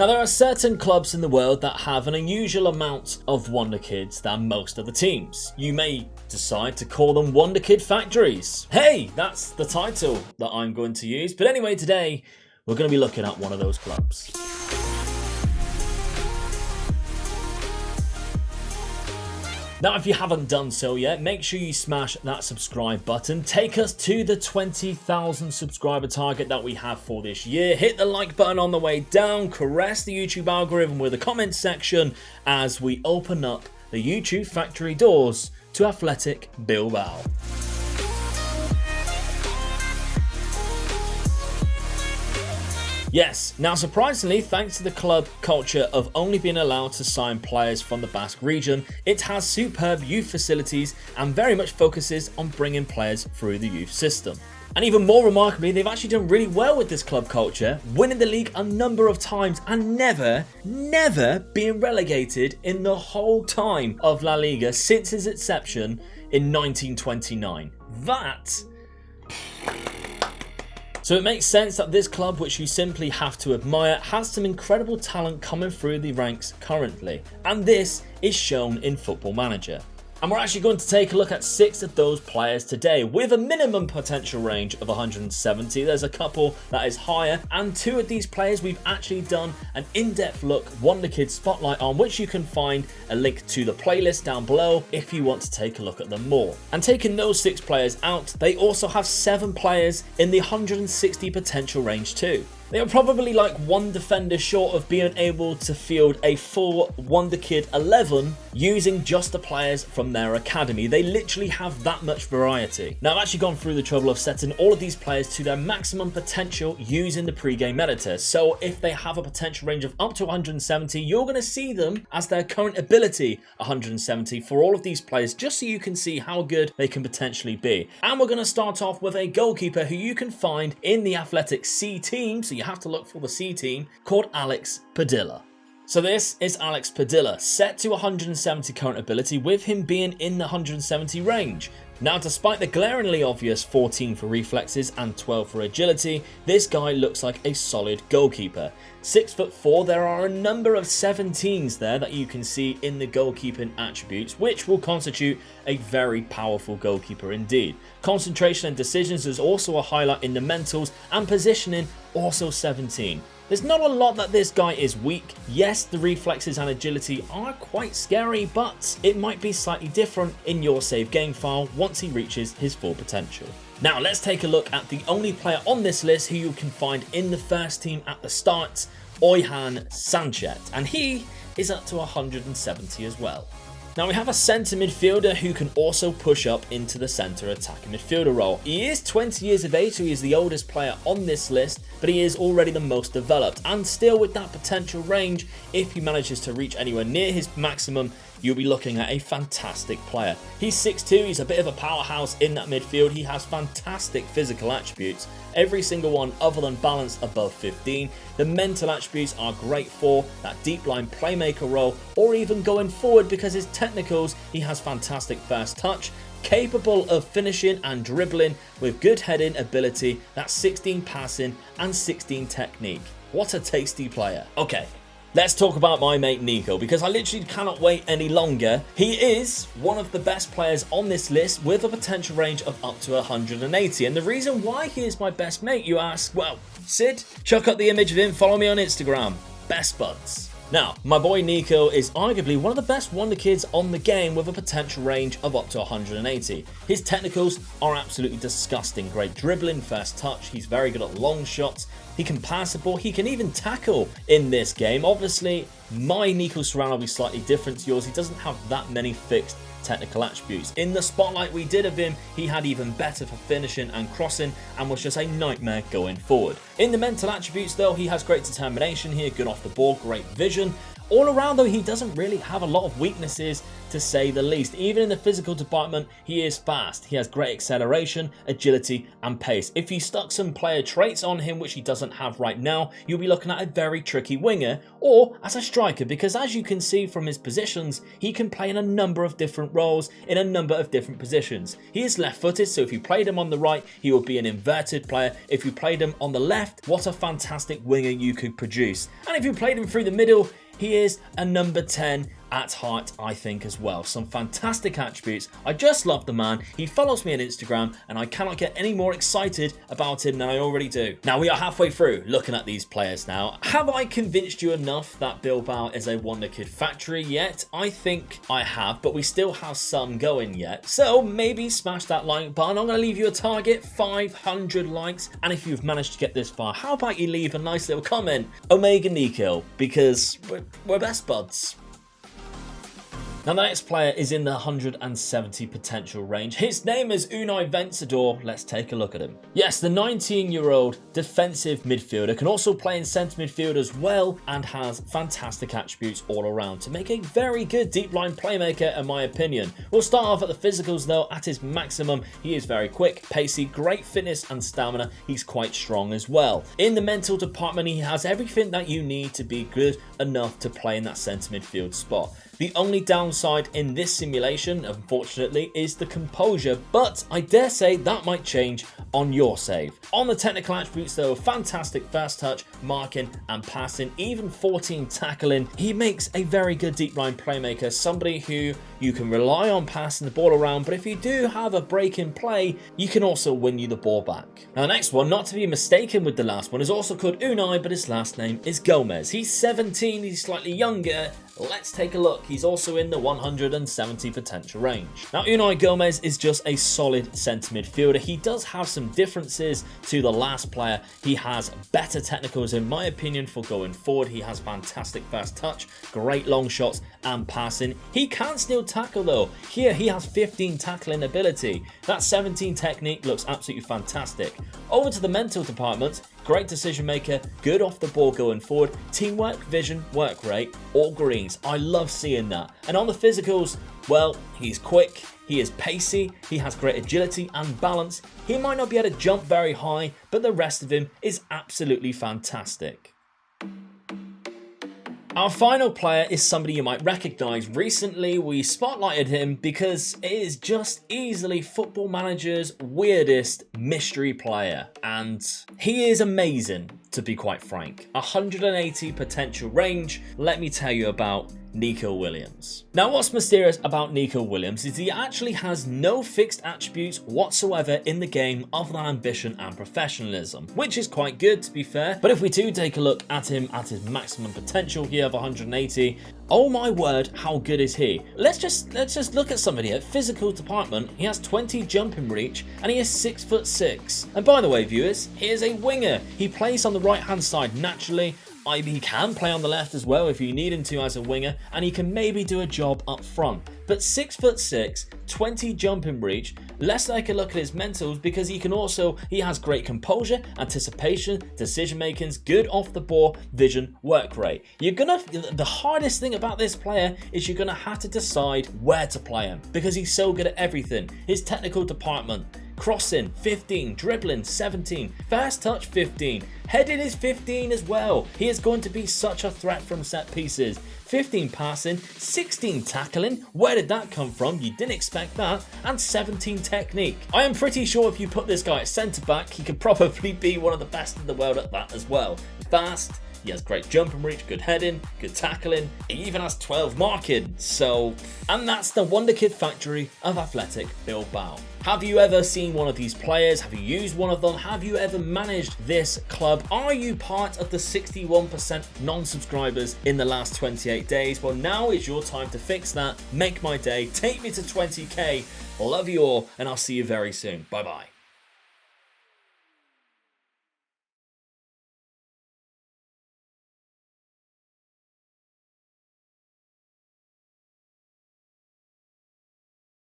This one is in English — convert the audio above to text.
Now, there are certain clubs in the world that have an unusual amount of Wonderkids than most other teams. You may decide to call them Wonderkid factories. Hey, that's the title that I'm going to use. But anyway, today we're going to be looking at one of those clubs. Now, if you haven't done so yet, make sure you smash that subscribe button. Take us to the 20,000 subscriber target that we have for this year. Hit the like button on the way down. Caress the YouTube algorithm with a comment section as we open up the YouTube factory doors to Athletic Bilbao. Yes, now surprisingly, thanks to the club culture of only being allowed to sign players from the Basque region, it has superb youth facilities and very much focuses on bringing players through the youth system. And even more remarkably, they've actually done really well with this club culture, winning the league a number of times and never being relegated in the whole time of La Liga since its inception in 1929. So it makes sense that this club, which you simply have to admire, has some incredible talent coming through the ranks currently. And this is shown in Football Manager. And we're actually going to take a look at 6 of those players today with a minimum potential range of 170. There's a couple that is higher, and 2 of these players we've actually done an in-depth look Wonderkid spotlight on, which you can find a link to the playlist down below if you want to take a look at them more. And taking those 6 players out, they also have 7 players in the 160 potential range too. They are probably like one defender short of being able to field a full Wonderkid 11 using just the players from their academy. They literally have that much variety. Now, I've actually gone through the trouble of setting all of these players to their maximum potential using the pre-game editor. So if they have a potential range of up to 170, you're going to see them as their current ability 170 for all of these players, just so you can see how good they can potentially be. And we're going to start off with a goalkeeper who you can find in the Athletic C team, so you have to look for the C team, called Alex Padilla. So this is Alex Padilla, set to 170 current ability, with him being in the 170 range. Now, despite the glaringly obvious 14 for reflexes and 12 for agility, this guy looks like a solid goalkeeper. 6'4", there are a number of 17s there that you can see in the goalkeeping attributes, which will constitute a very powerful goalkeeper indeed. Concentration and decisions is also a highlight in the mentals, and positioning also 17. There's not a lot that this guy is weak. Yes, the reflexes and agility are quite scary, but it might be slightly different in your save game file once he reaches his full potential. Now, let's take a look at the only player on this list who you can find in the first team at the start, Oyhan Sanchez, and he is up to 170 as well. Now, we have a centre midfielder who can also push up into the centre attacking midfielder role. He is 20 years of age, so he is the oldest player on this list, but he is already the most developed, and still with that potential range, if he manages to reach anywhere near his maximum, you'll be looking at a fantastic player. He's 6'2", he's a bit of a powerhouse in that midfield. He has fantastic physical attributes, every single one other than balance above 15. The mental attributes are great for that deep line playmaker role, or even going forward, because his technicals, he has fantastic first touch, capable of finishing and dribbling with good heading ability, that's 16 passing and 16 technique. What a tasty player. Okay, let's talk about my mate Nico, because I literally cannot wait any longer. He is one of the best players on this list with a potential range of up to 180. And the reason why he is my best mate, you ask? Well, Sid, chuck up the image of him, follow me on Instagram. Best buds. Now, my boy Nico is arguably one of the best Wonderkids on the game with a potential range of up to 180. His technicals are absolutely disgusting. Great dribbling, first touch, he's very good at long shots, he can pass the ball, he can even tackle in this game. Obviously, my Nico Serrano will be slightly different to yours. He doesn't have that many fixed technical attributes. In the spotlight we did of him, he had even better for finishing and crossing, and was just a nightmare going forward. In the mental attributes though, he has great determination here, good off the ball, great vision. All around though, he doesn't really have a lot of weaknesses to say the least. Even in the physical department, he is fast. He has great acceleration, agility and pace. If you stuck some player traits on him, which he doesn't have right now, you'll be looking at a very tricky winger or as a striker, because as you can see from his positions, he can play in a number of different roles in a number of different positions. He is left-footed, so if you played him on the right, he will be an inverted player. If you played him on the left, what a fantastic winger you could produce. And if you played him through the middle, he is a number 10 at heart, I think, as well. Some fantastic attributes. I just love the man. He follows me on Instagram and I cannot get any more excited about him than I already do. Now we are halfway through looking at these players now. Have I convinced you enough that Bilbao is a Wonderkid factory yet? I think I have, but we still have some going yet. So maybe smash that like button. I'm going to leave you a target, 500 likes. And if you've managed to get this far, how about you leave a nice little comment, Omega Nico, because we're best buds. Now the next player is in the 170 potential range. His name is Universador. Let's take a look at him. Yes, the 19-year-old defensive midfielder can also play in centre midfield as well and has fantastic attributes all around to make a very good deep line playmaker in my opinion. We'll start off at the physicals though. At his maximum, he is very quick, pacey, great fitness and stamina. He's quite strong as well. In the mental department, he has everything that you need to be good enough to play in that centre midfield spot. The only downside in this simulation, unfortunately, is the composure, but I dare say that might change on your save. On the technical attributes though, fantastic first touch, marking and passing, even 14 tackling. He makes a very good deep line playmaker, somebody who you can rely on passing the ball around, but if you do have a break in play, you can also win you the ball back. Now the next one, not to be mistaken with the last one, is also called Unai, but his last name is Gomez. He's 17, he's slightly younger. Let's take a look. He's also in the 170 potential range. Now, Unai Gomez is just a solid centre midfielder. He does have some differences to the last player. He has better technicals, in my opinion, for going forward. He has fantastic first touch, great long shots and passing. He can still tackle though. Here, he has 15 tackling ability. That 17 technique looks absolutely fantastic. Over to the mental department. Great decision maker, good off the ball going forward, teamwork, vision, work rate, all greens. I love seeing that. And on the physicals, well, he's quick, he is pacey, he has great agility and balance. He might not be able to jump very high, but the rest of him is absolutely fantastic. Our final player is somebody you might recognise. Recently, we spotlighted him because it is just easily Football Manager's weirdest mystery player. And he is amazing, to be quite frank. 180 potential range. Let me tell you about Nico Williams. Now, what's mysterious about Nico Williams is he actually has no fixed attributes whatsoever in the game other than ambition and professionalism, which is quite good to be fair. But if we do take a look at him at his maximum potential here of 180, oh my word, how good is he? Let's just look at somebody at physical department. He has 20 jumping reach and he is 6'6". And by the way, viewers, he is a winger. He plays on the right hand side naturally. He can play on the left as well if you need him to as a winger, and he can maybe do a job up front. But 6'6", 20 jumping reach. Let's take a look at his mentals because he has great composure, anticipation, decision makings, good off the ball, vision, work rate. The hardest thing about this player is you're gonna have to decide where to play him because he's so good at everything. His technical department. Crossing, 15. Dribbling, 17. Fast touch, 15. Heading is 15 as well. He is going to be such a threat from set pieces. 15 passing, 16 tackling. Where did that come from? You didn't expect that. And 17 technique. I am pretty sure if you put this guy at centre back, he could probably be one of the best in the world at that as well. Fast. He has great jumping reach, good heading, good tackling. He even has 12 marking. And that's the Wonderkid factory of Athletic Bilbao. Have you ever seen one of these players? Have you used one of them? Have you ever managed this club? Are you part of the 61% non-subscribers in the last 28 days? Well, now is your time to fix that. Make my day. Take me to 20k. Love you all, and I'll see you very soon. Bye-bye.